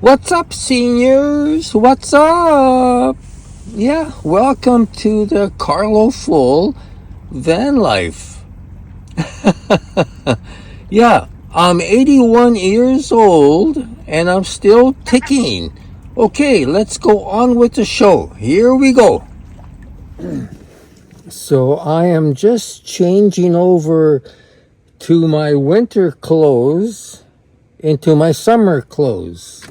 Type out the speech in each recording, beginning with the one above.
What's up, seniors? What's up? Yeah, welcome to the Carlo Full Van Life. Yeah, I'm 81 years old and I'm still ticking. Okay, let's go on with the show. Here we go. So, I am just changing over to my winter clothes into my summer clothes.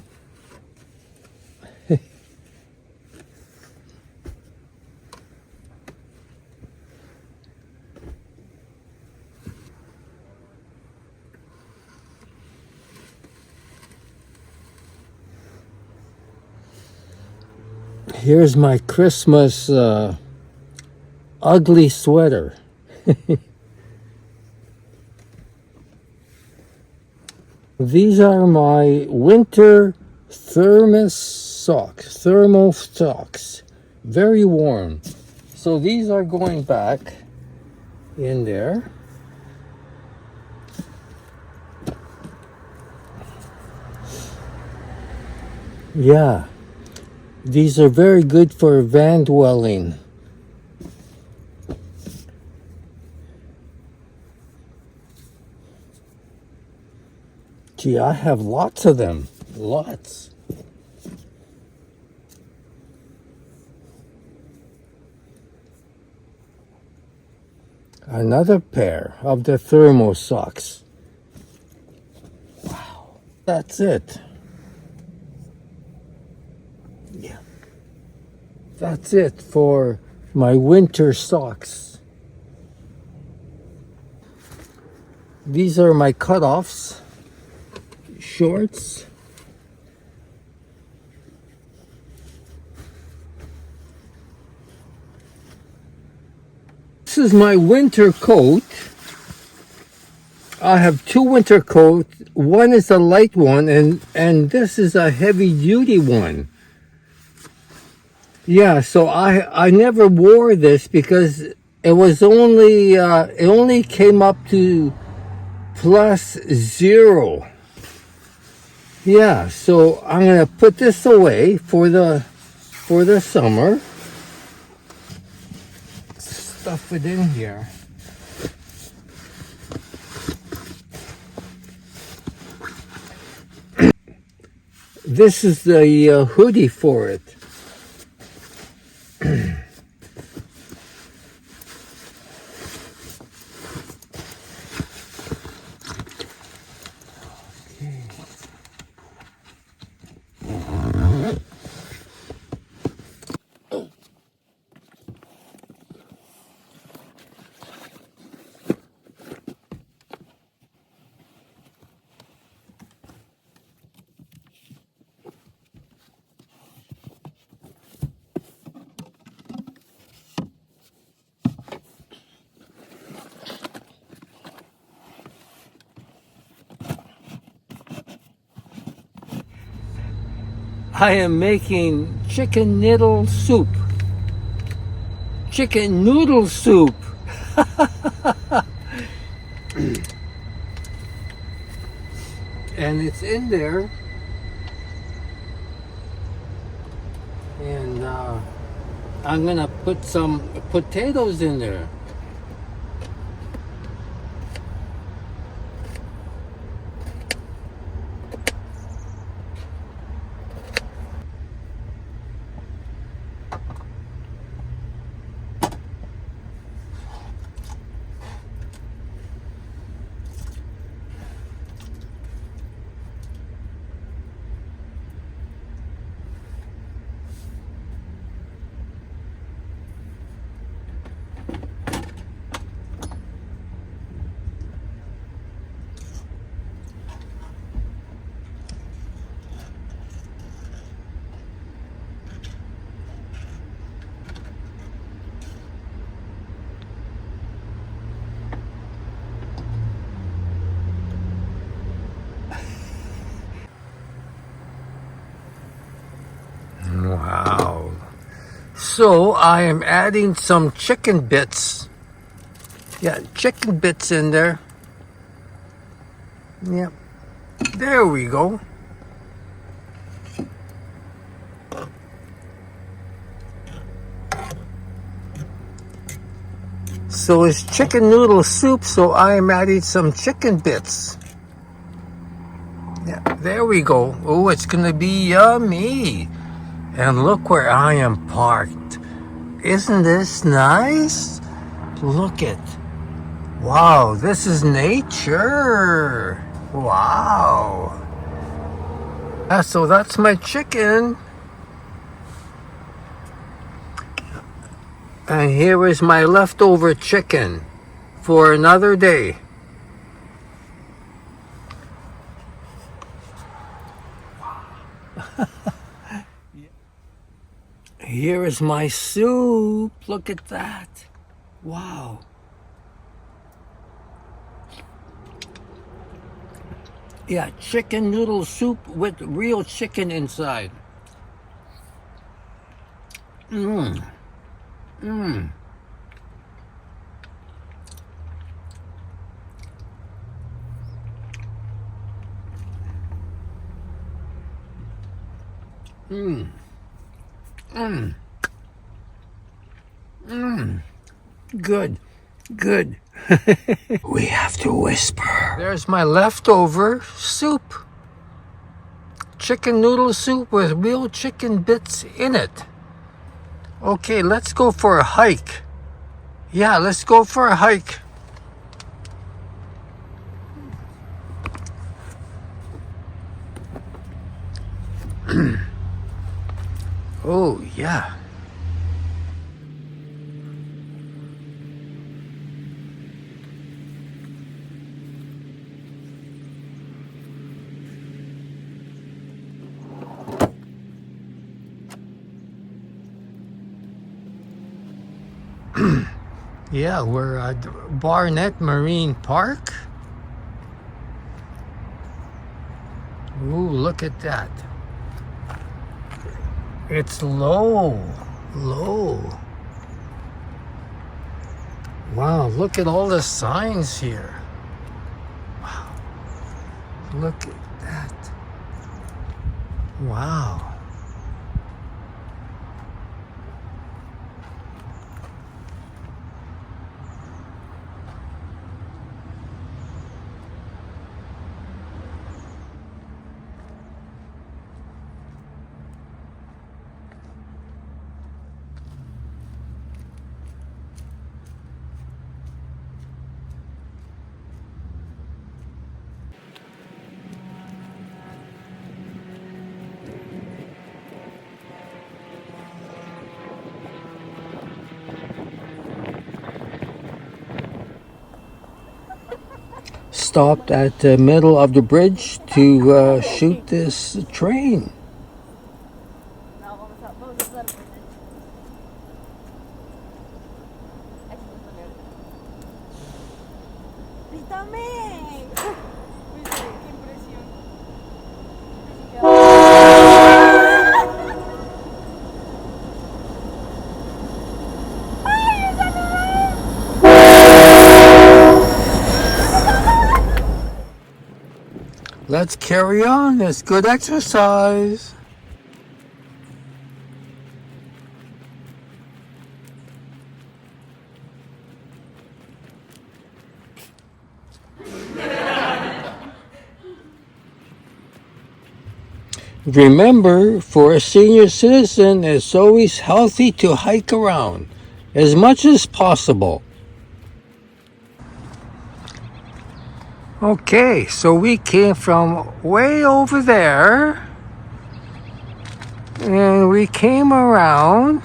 Here's my Christmas ugly sweater. These are my winter thermal socks. Very warm. So these are going back in there. Yeah, these are very good for van dwelling. Gee, I have lots of them. Lots. Another pair of the thermal socks. Wow, that's it. Yeah, that's it for my winter socks. These are my cutoffs, shorts. This is my winter coat. I have two winter coats. One is a light one, and this is a heavy duty one. Yeah, so I never wore this because it was only it only came up to +0. Yeah, so I'm gonna put this away for the summer. Stuff it in here. This is the hoodie for it. I am making chicken noodle soup. Chicken noodle soup. And it's in there. And I'm gonna put some potatoes in there. Wow. So I am adding some chicken bits. Yeah, chicken bits in there. Yep. There we go. So it's chicken noodle soup, so I'm adding some chicken bits. Yeah, there we go. Oh, it's gonna be yummy. And look where I am parked. Isn't this nice? Look it. Wow, this is nature. Wow. So that's my chicken. And here is my leftover chicken for another day. Here is my soup. Look at that. Wow. Yeah, chicken noodle soup with real chicken inside. Mmm. Mmm. Mmm. Mmm. Mmm. Good. Good. We have to whisper. There's my leftover soup. Chicken noodle soup with real chicken bits in it. Okay, let's go for a hike. Yeah, let's go for a hike. Oh, yeah. Yeah, we're at Barnet Marine Park. Ooh, look at that. It's low. Low. Wow, look at all the signs here. Wow. Look at that. Wow. Stopped at the middle of the bridge to shoot this train. Let's carry on. It's good exercise. Remember, for a senior citizen, it's always healthy to hike around as much as possible. Okay, so we came from way over there, and we came around,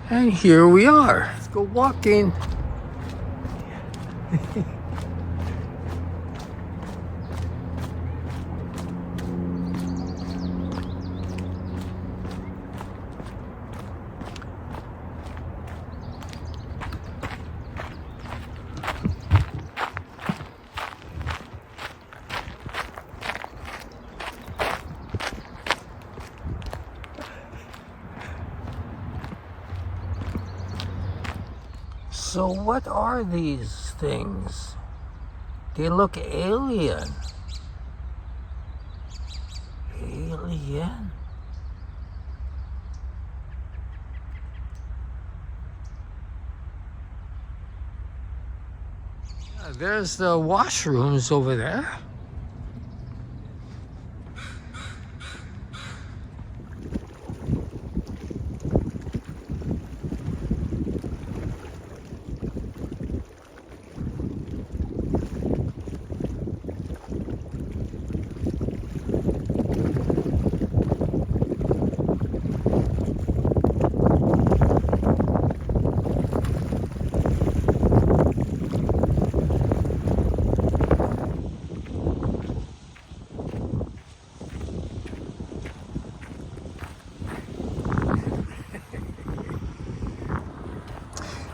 and here we are. Let's go walking. So what are these things? They look alien. Alien? There's the washrooms over there.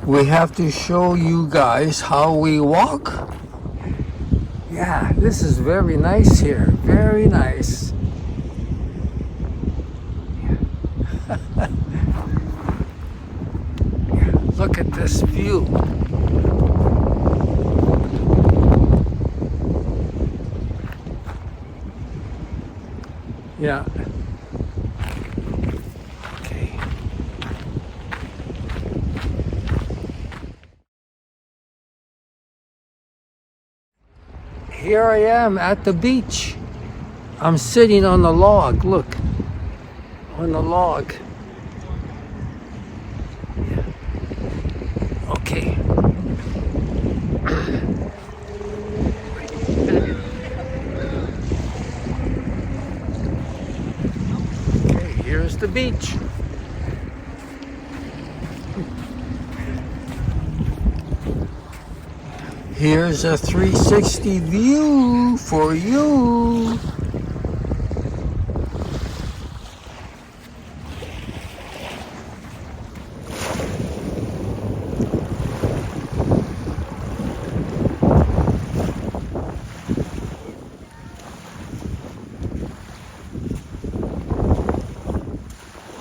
We have to show you guys how we walk. Yeah, this is very nice here. Very nice. Look at this view. Yeah. Okay. Here I am at the beach. I'm sitting on the log. Look. On the log. Okay. Okay, here's the beach. Here's a 360 view for you.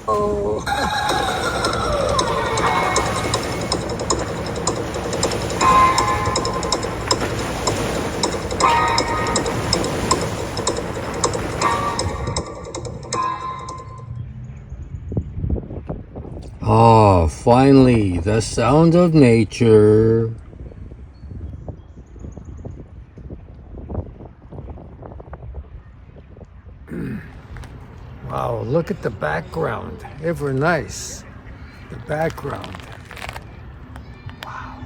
Oh. Oh, finally, the sound of nature. Wow, look at the background. Ever nice. The background. Wow.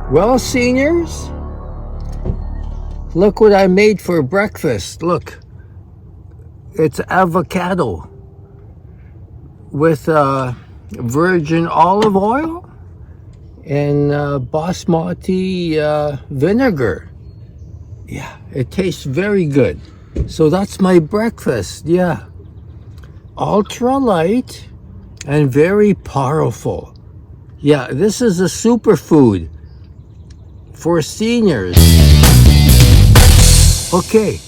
Well, seniors, look what I made for breakfast. Look, it's avocado with virgin olive oil and basmati vinegar. Yeah, it tastes very good. So that's my breakfast. Yeah, ultra light and very powerful. Yeah, this is a superfood for seniors. Okay,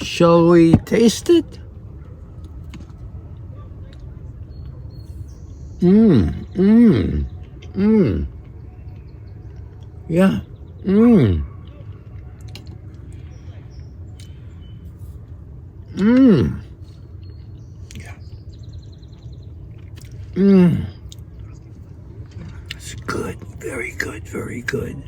shall we taste it? Yeah, yeah, it's good, very good, very good.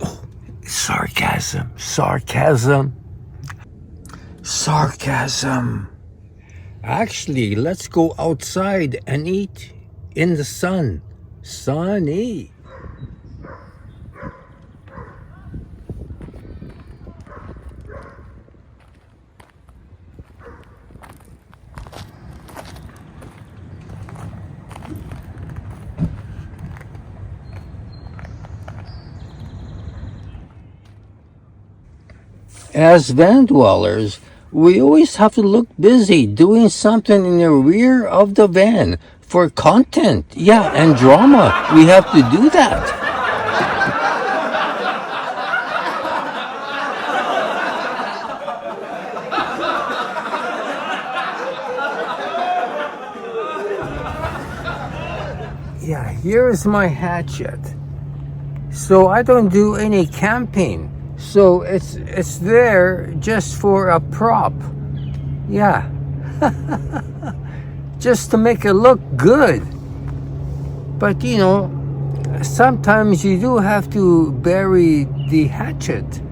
Oh, sarcasm, sarcasm, sarcasm. Actually, let's go outside and eat in the sun. Sunny. As van dwellers, We always have to look busy doing something in the rear of the van for content. Yeah, and drama. We have to do that. Yeah, here's my hatchet. So I don't do any camping. So it's there just for a prop. Yeah. Just to make it look good. But you know, sometimes you do have to bury the hatchet.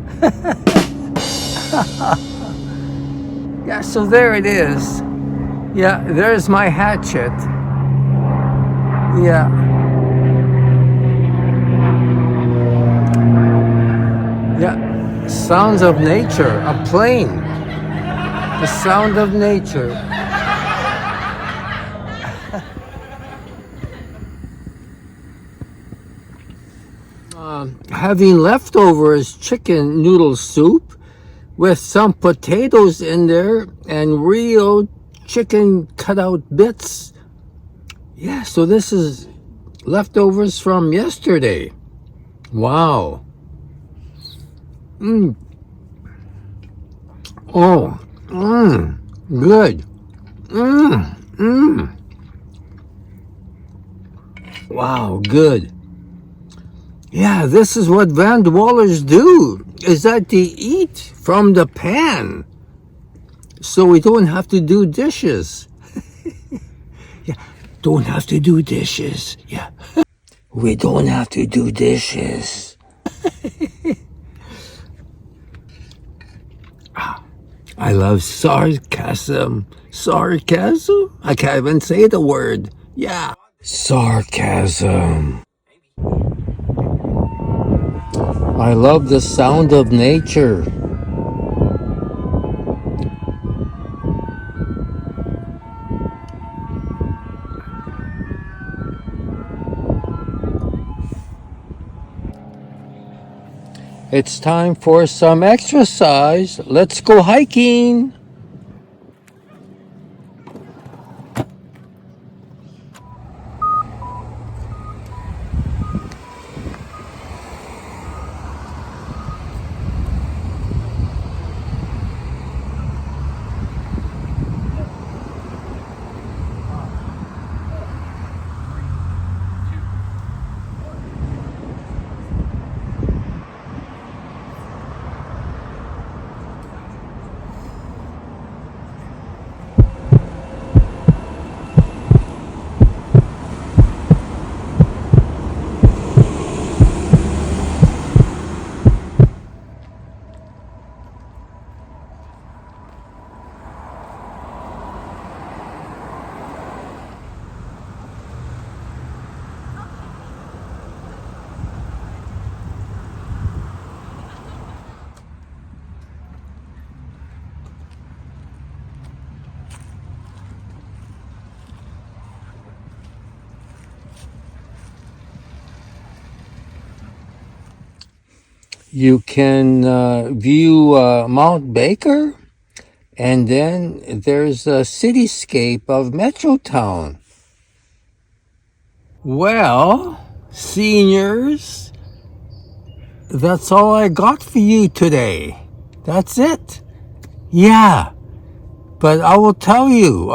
Yeah, so there it is. Yeah, there's my hatchet. Yeah. Yeah. Sounds of nature. A plane. The sound of nature. Having leftovers chicken noodle soup with some potatoes in there and real chicken cutout bits. Yeah, so this is leftovers from yesterday. Wow. Oh, good. Wow, good. Yeah, this is what van dwellers do, is that they eat from the pan. So we don't have to do dishes. Yeah, don't have to do dishes. Yeah. We don't have to do dishes. I love sarcasm. Sarcasm? I can't even say the word. Yeah. Sarcasm. I love the sound of nature. It's time for some exercise. Let's go hiking. You can view Mount Baker, and then there's a cityscape of Metrotown. Well, seniors, that's all I got for you today. That's it. Yeah, but I will tell you,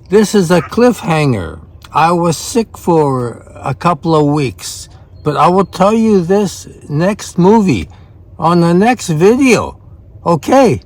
this is a cliffhanger. I was sick for a couple of weeks, but I will tell you this next movie on the next video. Okay.